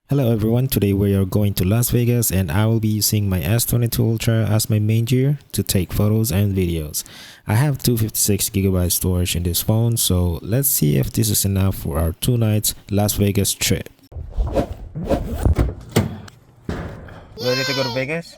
Hello everyone, today we are going to Las Vegas and I will be using my S22 Ultra as my main gear to take photos and videos. I have 256GB storage in this phone, so let's see if this is enough for our 2 nights Las Vegas trip. Ready to go to Vegas?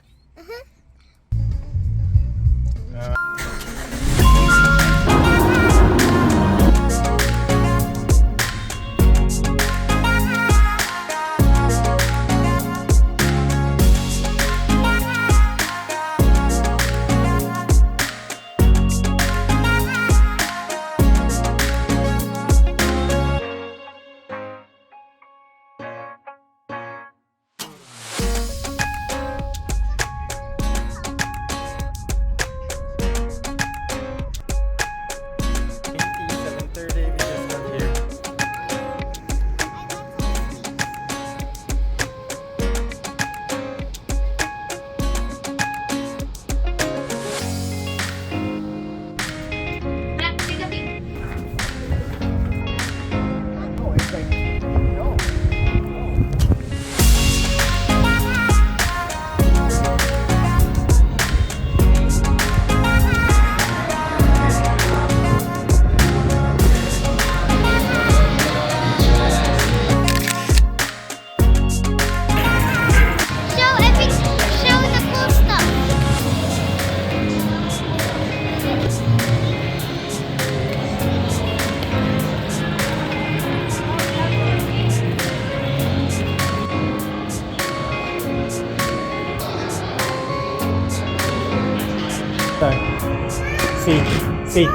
See. Hey.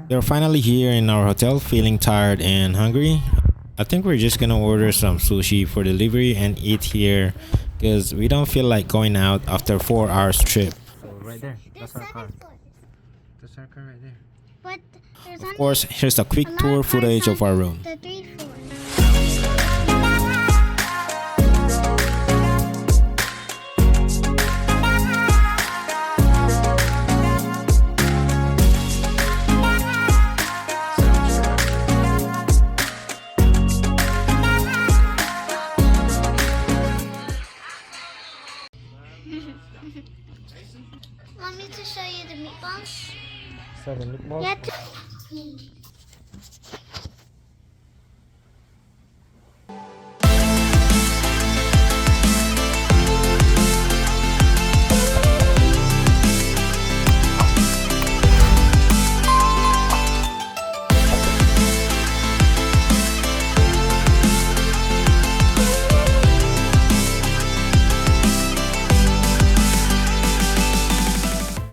We're finally here in our hotel, feeling tired and hungry. I think we're just gonna order some sushi for delivery and eat here because we don't feel like going out after 4 hours trip. So right there, that's our car. That's our car right there. But there's Of course, here's a quick tour footage of our room. the 3 floors. Want me to show you the meatballs? So the meatballs. Yeah.